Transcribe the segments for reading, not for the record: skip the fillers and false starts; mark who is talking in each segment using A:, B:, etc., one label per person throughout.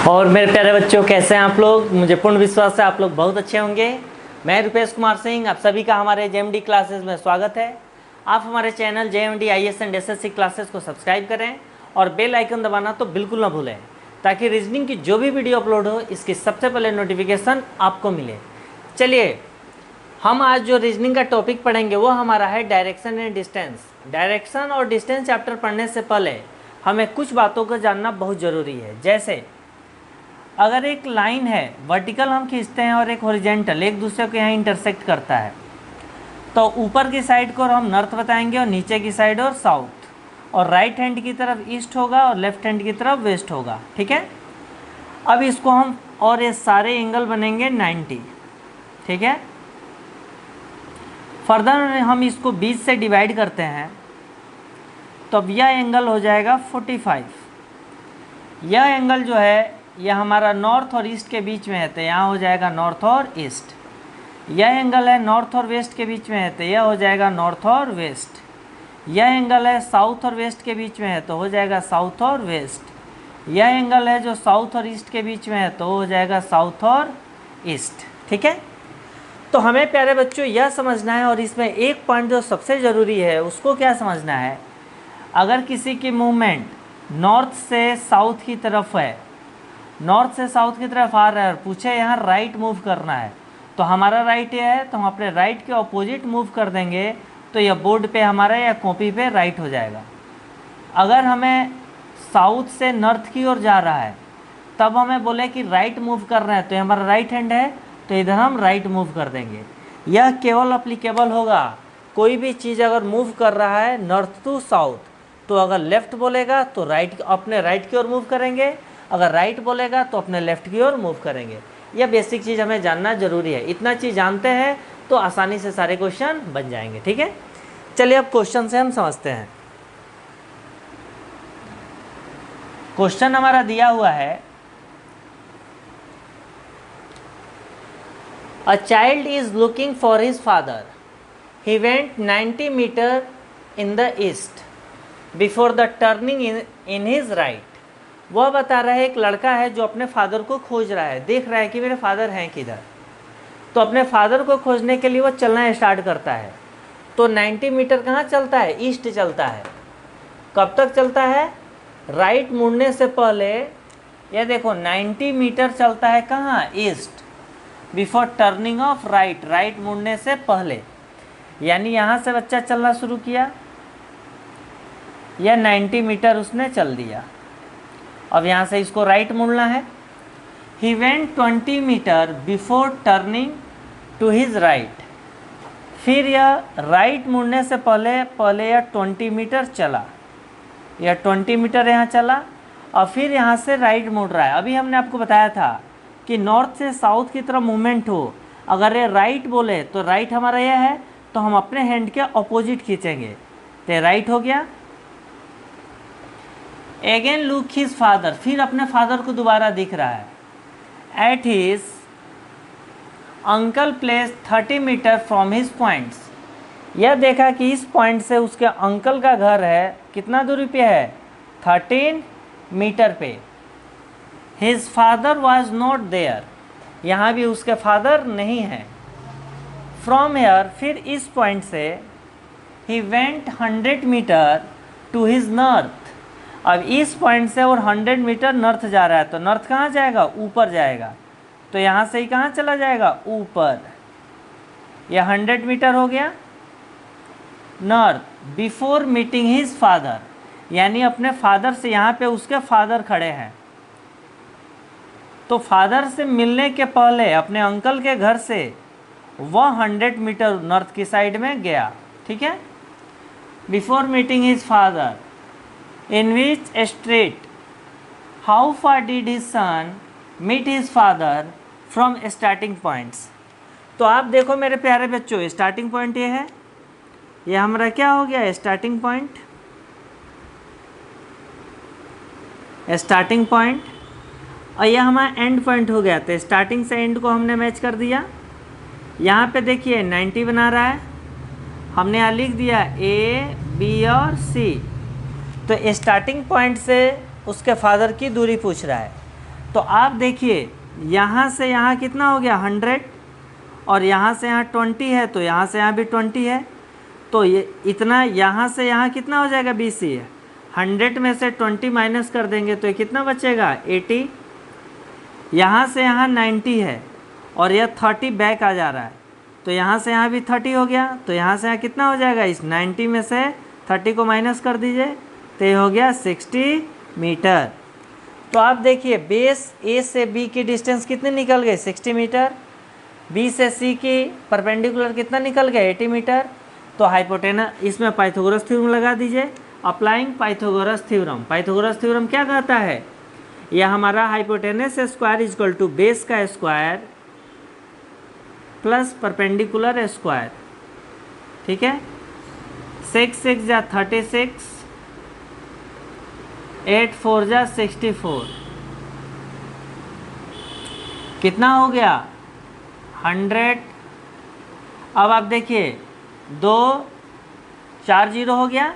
A: और मेरे प्यारे बच्चों, कैसे हैं आप लोग। मुझे पूर्ण विश्वास है आप लोग बहुत अच्छे होंगे। मैं रुपेश कुमार सिंह, आप सभी का हमारे जेएमडी क्लासेस में स्वागत है। आप हमारे channel JMD IAS and SSC classes को सब्सक्राइब करें और बेल आइकन दबाना तो बिल्कुल ना भूलें, ताकि रीजनिंग की जो भी वीडियो अपलोड हो इसकी सबसे पहले नोटिफिकेशन आपको मिले। चलिए, हम आज जो रीजनिंग का टॉपिक पढ़ेंगे वो हमारा है डायरेक्शन एंड डिस्टेंस। डायरेक्शन और डिस्टेंस चैप्टर पढ़ने से पहले हमें कुछ बातों को जानना बहुत ज़रूरी है। जैसे अगर एक लाइन है, वर्टिकल हम खींचते हैं और एक हॉरिजेंटल एक दूसरे को यहाँ इंटरसेक्ट करता है, तो ऊपर की साइड को हम नॉर्थ बताएंगे और नीचे की साइड और साउथ, और राइट हैंड की तरफ ईस्ट होगा और लेफ्ट हैंड की तरफ वेस्ट होगा। ठीक है, अब इसको हम और ये सारे एंगल बनेंगे 90। ठीक है, फर्दर हम इसको 20 से डिवाइड करते हैं तो अब यह एंगल हो जाएगा 45। यह एंगल जो है यह हमारा नॉर्थ और ईस्ट के बीच में है, तो यहाँ हो जाएगा नॉर्थ और ईस्ट। यह एंगल है नॉर्थ और वेस्ट के बीच में है, तो यह हो जाएगा नॉर्थ और वेस्ट। यह एंगल है साउथ और वेस्ट के बीच में है, तो हो जाएगा साउथ और वेस्ट। यह एंगल है जो साउथ और ईस्ट के बीच में है, तो हो जाएगा साउथ और ईस्ट। ठीक है, तो हमें प्यारे बच्चों यह समझना है, और इसमें एक पॉइंट जो सबसे ज़रूरी है उसको क्या समझना है। अगर किसी की मूवमेंट नॉर्थ से साउथ की तरफ है, नॉर्थ से साउथ की तरफ आ रहा है और पूछे यहाँ राइट मूव करना है, तो हमारा राइट ये है, तो हम अपने राइट के ऑपोजिट मूव कर देंगे, तो यह बोर्ड पे हमारा या कॉपी पे राइट हो जाएगा। अगर हमें साउथ से नॉर्थ की ओर जा रहा है, तब हमें बोले कि राइट मूव कर रहे हैं, तो हमारा राइट हैंड है, तो इधर हम राइट मूव कर देंगे। यह केवल अप्लीकेबल होगा, कोई भी चीज़ अगर मूव कर रहा है नॉर्थ टू साउथ, तो अगर लेफ़्ट बोलेगा तो राइट, अपने राइट की ओर मूव करेंगे, अगर राइट बोलेगा तो अपने लेफ़्ट की ओर मूव करेंगे। यह बेसिक चीज़ हमें जानना ज़रूरी है। इतना चीज़ जानते हैं तो आसानी से सारे क्वेश्चन बन जाएंगे। ठीक है, चलिए अब क्वेश्चन से हम समझते हैं। क्वेश्चन हमारा दिया हुआ है, a child is looking for his father, he went 90 metre in the east before the turning in his right. वह बता रहा है एक लड़का है जो अपने फादर को खोज रहा है, देख रहा है कि मेरे फादर हैं किधर, तो अपने फादर को खोजने के लिए वह चलना स्टार्ट करता है। तो 90 मीटर कहाँ चलता है? ईस्ट चलता है। कब तक चलता है? राइट मुड़ने से पहले। यह देखो 90 मीटर चलता है कहाँ? East, before turning of right, right मुड़ने से पहले। यानी यहाँ से बच्चा चलना शुरू किया, यह 90 मीटर उसने चल दिया। अब यहाँ से इसको राइट मुड़ना है। He went 20 metre before turning to his right. फिर यह राइट मुड़ने से पहले यह 20 मीटर चला, यह 20 मीटर यहाँ चला, और फिर यहाँ से राइट मुड़ रहा है। अभी हमने आपको बताया था कि नॉर्थ से साउथ की तरफ मूवमेंट हो, अगर ये राइट बोले तो राइट हमारा यह है, तो हम अपने हैंड के अपोजिट खींचेंगे, तो राइट हो गया। अगेन लुक हिज फादर, फिर अपने फादर को दोबारा दिख रहा है। At his uncle place 30 metre from his points. यह देखा कि इस पॉइंट से उसके अंकल का घर है, कितना दूरी पे है? 13 मीटर पे। His father was not there, यहाँ भी उसके फादर नहीं है। फ्रॉम हेयर, फिर इस पॉइंट से he went 100 metre to his north. अब इस पॉइंट से और 100 मीटर नॉर्थ जा रहा है, तो नॉर्थ कहाँ जाएगा? ऊपर जाएगा, तो यहाँ से ही कहाँ चला जाएगा? ऊपर। यह 100 मीटर हो गया north, before meeting his father, यानी अपने फादर से, यहाँ पे उसके फादर खड़े हैं, तो फादर से मिलने के पहले अपने अंकल के घर से वह 100 मीटर नॉर्थ की साइड में गया। ठीक है, before meeting his father in which street, how far did his son meet his father from starting points। तो आप देखो मेरे प्यारे बच्चों, स्टार्टिंग पॉइंट ये है, ये हमारा क्या हो गया? स्टार्टिंग पॉइंट, स्टार्टिंग पॉइंट, और यह हमारा एंड पॉइंट हो गया। तो स्टार्टिंग से एंड को हमने मैच कर दिया। यहाँ पे देखिए 90 बना रहा है, हमने यहाँ लिख दिया A, B और C। तो स्टार्टिंग पॉइंट से उसके फादर की दूरी पूछ रहा है, तो आप देखिए यहाँ से यहाँ कितना हो गया 100, और यहाँ से यहाँ 20 है, तो यहाँ से यहाँ भी 20 है, तो ये इतना यहाँ से यहाँ कितना हो जाएगा 20 ही है। 100 में से 20 माइनस कर देंगे तो ये कितना बचेगा 80। यहाँ से यहाँ 90 है और यह 30 बैक आ जा रहा है, तो यहाँ से यहाँ भी 30 हो गया, तो यहाँ से यहाँ कितना हो जाएगा, इस 90 में से 30 को माइनस कर दीजिए तो ये हो गया 60 मीटर। तो आप देखिए बेस ए से बी की डिस्टेंस कितनी निकल गई 60 मीटर, बी से सी की परपेंडिकुलर कितना निकल गया 80 मीटर। तो हाइपोटेनस, इसमें पाइथागोरस थ्योरम लगा दीजिए। Applying Pythagoras theorem, Pythagoras theorem क्या कहता है, यह हमारा hypotenuse square equal to base का स्क्वायर प्लस परपेंडिकुलर स्क्वायर, ठीक है। 6 6 जा 36, 8 4 जा 64, कितना हो गया 100। अब आप देखिए 2 4 0 हो गया,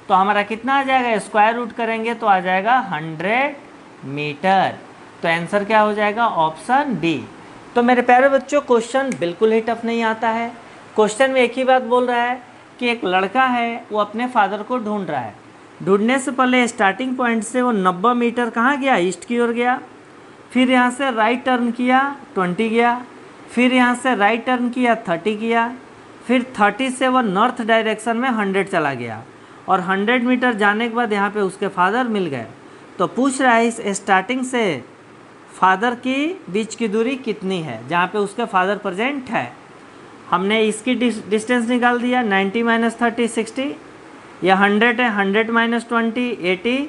A: तो हमारा कितना आ जाएगा, स्क्वायर रूट करेंगे तो आ जाएगा 100 मीटर। तो आंसर क्या हो जाएगा, ऑप्शन बी। तो मेरे प्यारे बच्चों क्वेश्चन बिल्कुल ही टफ नहीं आता है। क्वेश्चन में एक ही बात बोल रहा है कि एक लड़का है वो अपने फादर को ढूंढ रहा है। ढूंढने से पहले स्टार्टिंग पॉइंट से वो 90 मीटर कहाँ गया, ईस्ट की ओर गया, फिर यहाँ से राइट टर्न किया 20 गया, फिर यहाँ से राइट टर्न किया 30 किया, फिर 30 से वो नॉर्थ डायरेक्शन में 100 चला गया, और 100 मीटर जाने के बाद यहाँ पे उसके फादर मिल गए। तो पूछ रहा है इस स्टार्टिंग से फादर की बीच की दूरी कितनी है, जहाँ पे उसके फादर प्रेजेंट है। हमने इसकी डिस्टेंस निकाल दिया, 90 माइनस 30 60, या 100 है, 100 माइनस 20 80,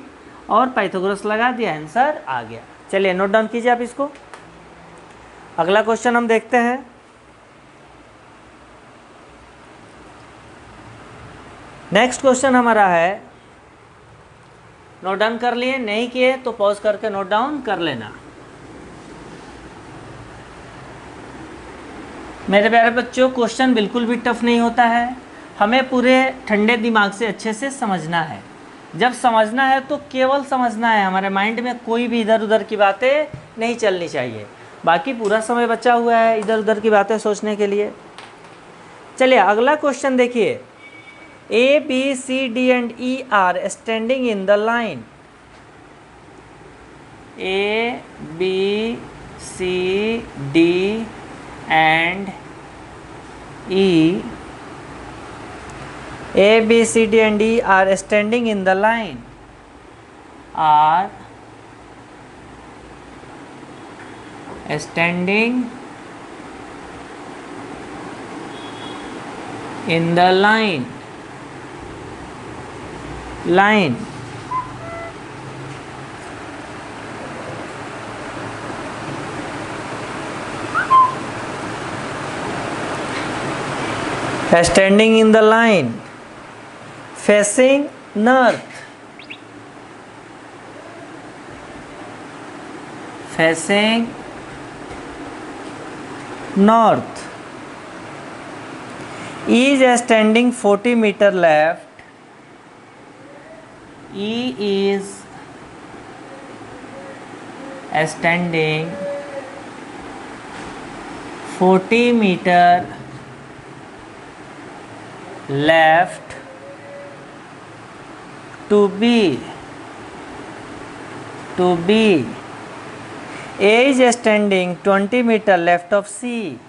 A: और पाइथागोरस लगा दिया, आंसर आ गया। चलिए नोट डाउन कीजिए आप इसको। अगला क्वेश्चन हम देखते हैं। नेक्स्ट क्वेश्चन हमारा है, नोट डाउन कर लिए, नहीं किए तो पॉज करके नोट डाउन कर लेना। मेरे प्यारे बच्चों क्वेश्चन बिल्कुल भी टफ नहीं होता है, हमें पूरे ठंडे दिमाग से अच्छे से समझना है। जब समझना है तो केवल समझना है, हमारे माइंड में कोई भी इधर उधर की बातें नहीं चलनी चाहिए। बाकी पूरा समय बचा हुआ है इधर उधर की बातें सोचने के लिए। चलिए अगला क्वेश्चन देखिए, A, B, C, D and E are standing in the line. A, B, C, D and E. A, B, C, D and E are standing in the line. Are standing in the line. Line. Standing in the line, facing north, facing north, is standing 40 meter left. E is standing 40 meter left to B. A is standing 20 meter left of C.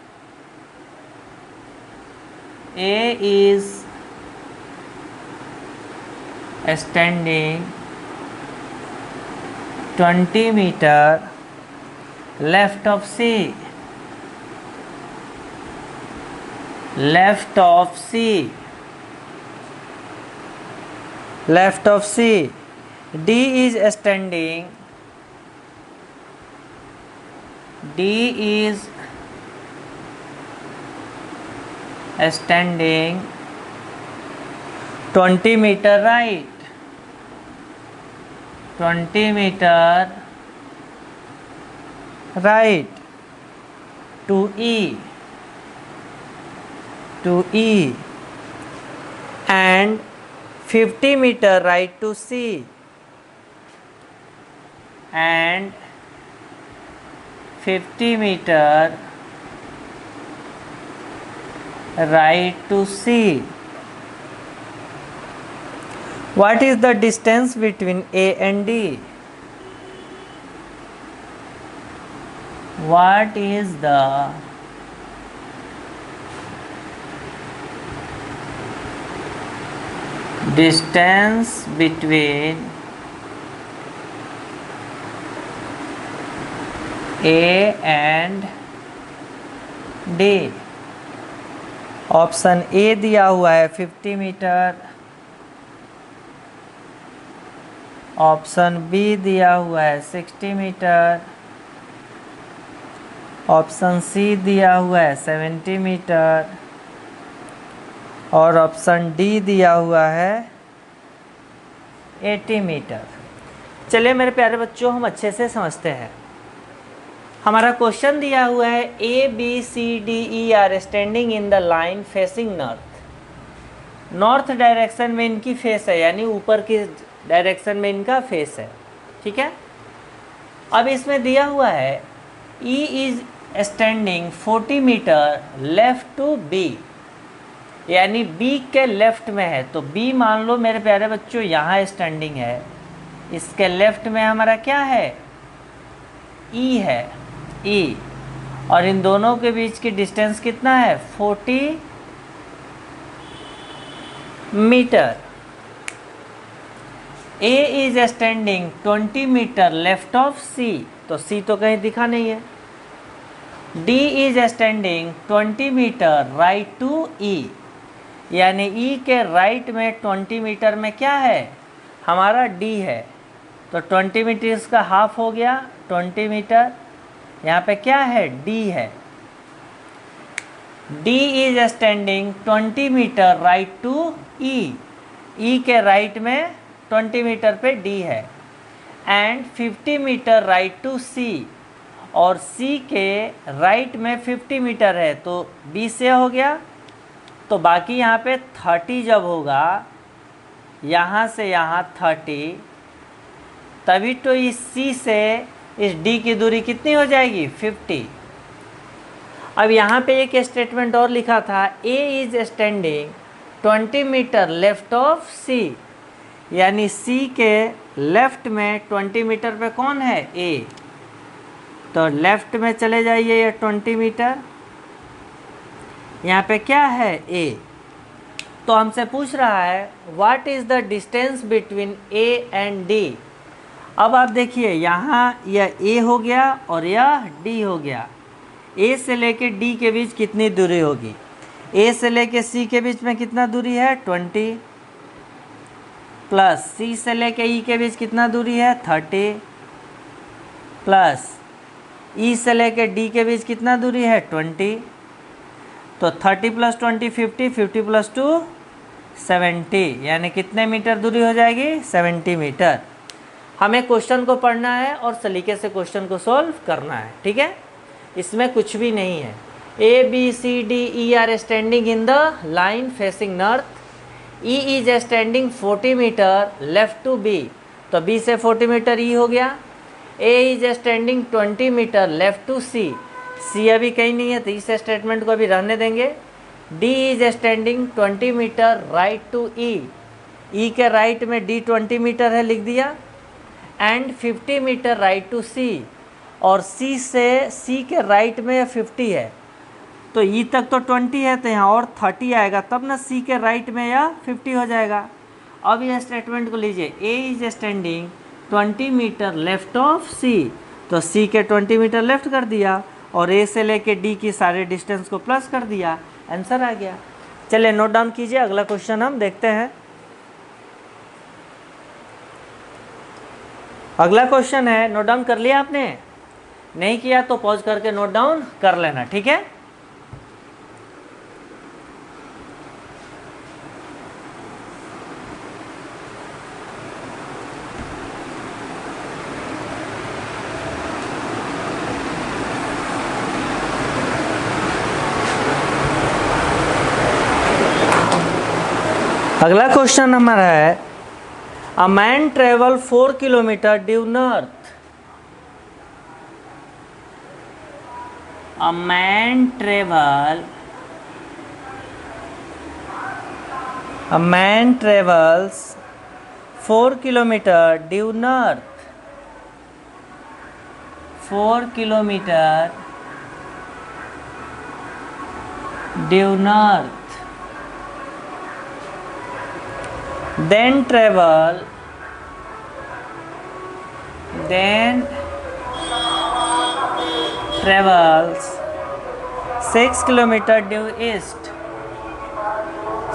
A: A is standing 20 meter left of C. Left of C. Left of C. D is standing. D is standing 20 meter right. 20 meter right to E. And 50 meter right to C. And 50 meter right to C. What is the distance between A and D? What is the distance between A and D? Option A दिया हुआ है 50 metre, option B दिया हुआ है 60 metre, option C दिया हुआ है 70 metre और ऑप्शन डी दिया हुआ है 80 मीटर। चलिए मेरे प्यारे बच्चों, हम अच्छे से समझते हैं। हमारा क्वेश्चन दिया हुआ है A B C D E are standing in the line facing north. North direction में इनकी फेस है, यानी ऊपर की डायरेक्शन में इनका फेस है, ठीक है। अब इसमें दिया हुआ है E is standing 40 metre left to B, यानी बी के लेफ्ट में है। तो बी मान लो मेरे प्यारे बच्चों यहाँ स्टैंडिंग है, इसके लेफ्ट में हमारा क्या है, ई है, ई, और इन दोनों के बीच की डिस्टेंस कितना है, 40 metre. A is standing 20 metre left of C, तो सी तो कहीं दिखा नहीं है। D is standing 20 metre right to E, यानी ई के राइट में 20 मीटर में क्या है, हमारा डी है। तो 20 मीटर इसका हाफ हो गया, 20 मीटर यहाँ पे क्या है, डी है। D is standing 20 metre right to E, E के राइट में 20 मीटर पे डी है, and 50 metre right to C, और सी के राइट में 50 मीटर है, तो बी से हो गया। तो बाकी यहाँ पे 30 जब होगा, यहाँ से यहाँ 30, तभी तो इस सी से इस डी की दूरी कितनी हो जाएगी, 50। अब यहाँ पे एक स्टेटमेंट और लिखा था, A is standing 20 metre left of C, यानी सी के लेफ्ट में 20 मीटर पे कौन है, ए। तो लेफ्ट में चले जाइए, ये 20 मीटर, यहाँ पे क्या है, ए। तो हमसे पूछ रहा है what is the distance between A and D. अब आप देखिए यहाँ यह ए हो गया और यह डी हो गया। ए से लेके डी के बीच कितनी दूरी होगी, ए से लेके सी के बीच में कितना दूरी है, 20, प्लस सी से लेके ई के बीच कितना दूरी है, 30, प्लस ई से लेके डी के बीच कितना दूरी है, 20। तो 30 प्लस 20 50, 50 प्लस 2 70, यानी कितने मीटर दूरी हो जाएगी, 70 मीटर। हमें क्वेश्चन को पढ़ना है और सलीके से क्वेश्चन को सॉल्व करना है, ठीक है। इसमें कुछ भी नहीं है। A B C D E are standing in the line facing north, E is standing 40 metre left to B, तो बी से 40 मीटर ई हो गया। A is standing 20 metre left to C, C अभी कहीं नहीं है तो इस स्टेटमेंट को अभी रहने देंगे। D is standing 20 metre right to E, E के राइट में डी 20 मीटर है, लिख दिया, and 50 metre right to C, और सी से सी के राइट में 50 है, तो ई तक तो 20 है, तो यहाँ और 30 आएगा, तब ना सी के राइट में या 50 हो जाएगा। अब यह स्टेटमेंट को लीजिए, A is standing 20 metre left of C, तो सी के 20 मीटर लेफ्ट कर दिया और ए से लेके डी की सारे डिस्टेंस को प्लस कर दिया, आंसर आ गया। चलिए नोट डाउन कीजिए, अगला क्वेश्चन हम देखते हैं। अगला क्वेश्चन है, नोट डाउन कर लिया आपने, नहीं किया तो पॉज करके नोट डाउन कर लेना, ठीक है। अगला क्वेश्चन हमारा है, a man travel 4 kilometre due north. A man travels 4 kilometer due north. 4 kilometer due north. Then travels 6 kilometer due east.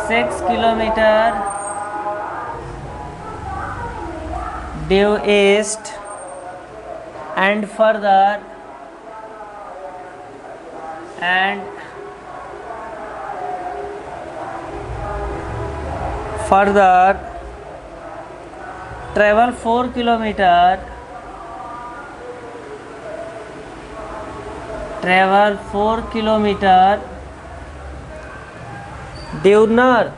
A: 6 kilometer due east and further travel 4 kilometer due north.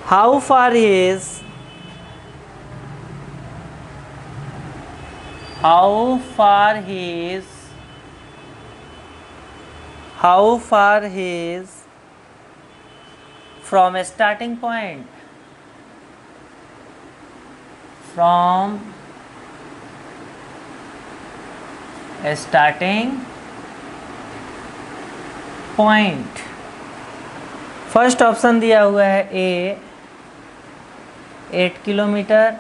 A: How far is from a starting point? From a starting point. First option दिया हुआ है ए 8 kilometre,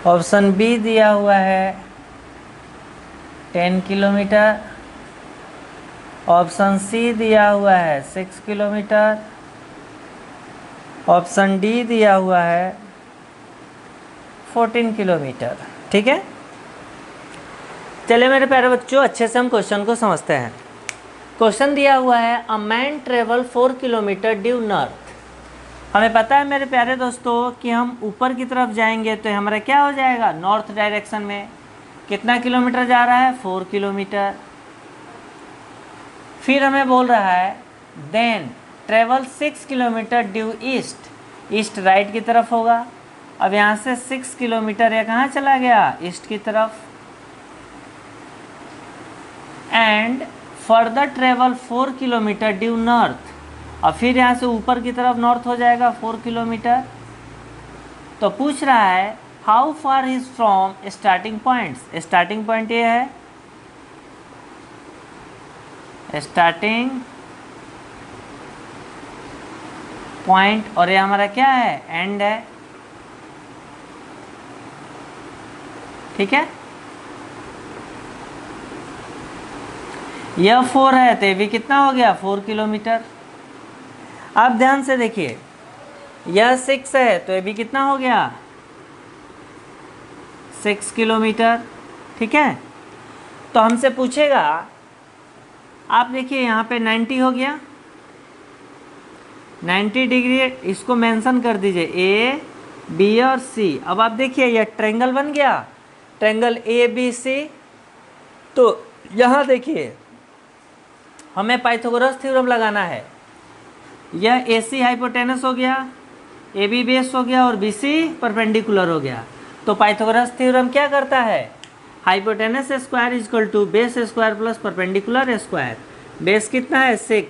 A: option B दिया हुआ है 10 kilometre, option C दिया हुआ है 6 kilometre, option D दिया हुआ है 14 किलोमीटर। ठीक है, चलिए मेरे प्यारे बच्चों, अच्छे से हम क्वेश्चन को समझते हैं। क्वेश्चन दिया हुआ है a man travel 4 kilometre due north. हमें पता है मेरे प्यारे दोस्तों कि हम ऊपर की तरफ जाएंगे तो हमारा क्या हो जाएगा, नॉर्थ डायरेक्शन में। कितना किलोमीटर जा रहा है, 4 किलोमीटर। फिर हमें बोल रहा है then travel 6 kilometre due east. East right की तरफ होगा। अब यहाँ से 6 किलोमीटर या कहाँ चला गया, ईस्ट की तरफ। And further travel 4 kilometre due north. और फिर यहाँ से ऊपर की तरफ नॉर्थ हो जाएगा 4 किलोमीटर। तो पूछ रहा है how far is from starting points. Starting point ये है, स्टार्टिंग पॉइंट, और ये हमारा क्या है, एंड है। ठीक है, यह 4 है तो ये भी कितना हो गया, 4 किलोमीटर। आप ध्यान से देखिए, यह 6 है तो ये भी कितना हो गया, 6 किलोमीटर। ठीक है, तो हमसे पूछेगा, आप देखिए यहाँ पे 90 हो गया, 90 डिग्री, इसको मेंशन कर दीजिए ए बी और सी। अब आप देखिए यह ट्रायंगल बन गया, ट्रायंगल ए बी सी। तो यहाँ देखिए हमें पाइथागोरस थ्योरम लगाना है। यह ए सी हाइपोटेनस हो गया, ए बी बेस हो गया और बी सी परपेंडिकुलर हो गया। तो पाइथागोरस थ्योरम क्या करता है, hypotenuse square is equal to base square plus perpendicular square. Base कितना है, 6।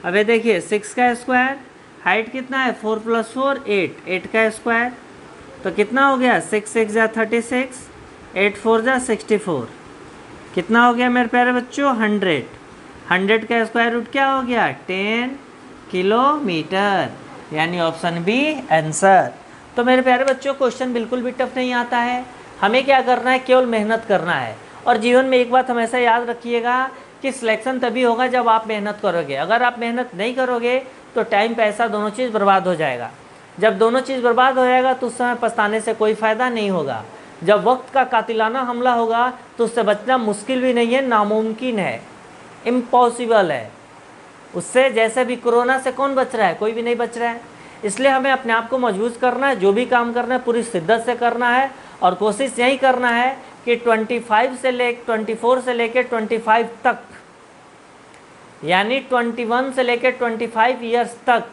A: अब ये देखिए 6 का स्क्वायर, हाइट कितना है, 4 + 4 8, 8 का स्क्वायर। तो कितना हो गया, 6 6 जा 36, 8 4 जा 64। कितना हो गया मेरे प्यारे बच्चों, 100। 100 का स्क्वायर रूट क्या हो गया, 10 किलोमीटर, यानी ऑप्शन बी आंसर। तो मेरे प्यारे बच्चों क्वेश्चन बिल्कुल भी टफ नहीं आता है, हमें क्या करना है, केवल मेहनत करना है। और जीवन में एक बात हमेशा याद रखिएगा कि सिलेक्शन तभी होगा जब आप मेहनत करोगे। अगर आप मेहनत नहीं करोगे तो टाइम पैसा दोनों चीज़ बर्बाद हो जाएगा। जब दोनों चीज़ बर्बाद हो जाएगा तो उस समय पछताने से कोई फ़ायदा नहीं होगा। जब वक्त का कातिलाना हमला होगा तो उससे बचना मुश्किल भी नहीं है, नामुमकिन है, इम्पॉसिबल है। उससे जैसे भी कोरोना से कौन बच रहा है, कोई भी नहीं बच रहा है। इसलिए हमें अपने आप को मजबूत करना है, जो भी काम करना है पूरी शिद्दत से करना है। और कोशिश यही करना है कि 24 से लेकर 25 तक, यानी 21 से लेकर 25 ईयर्स तक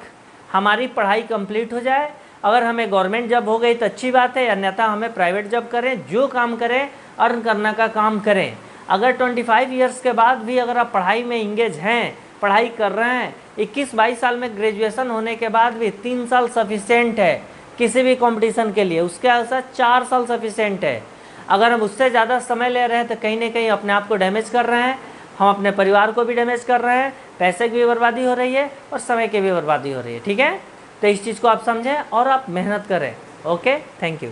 A: हमारी पढ़ाई कंप्लीट हो जाए। अगर हमें गवर्नमेंट जॉब हो गई तो अच्छी बात है, अन्यथा हमें प्राइवेट जॉब करें, जो काम करें अर्न करने का काम करें। अगर 25 ईयर्स के बाद भी अगर आप पढ़ाई में इंगेज हैं, पढ़ाई कर रहे हैं, 21-22 साल में ग्रेजुएशन होने के बाद भी 3 साल सफिशेंट है किसी भी कंपटीशन के लिए, उसके साथ 4 साल सफिशेंट है। अगर हम उससे ज़्यादा समय ले रहे हैं तो कहीं ना कहीं अपने आप को डैमेज कर रहे हैं, हम अपने परिवार को भी डैमेज कर रहे हैं, पैसे की भी बर्बादी हो रही है और समय की भी बर्बादी हो रही है। ठीक है, तो इस चीज़ को आप समझें और आप मेहनत करें। Okay, thank you.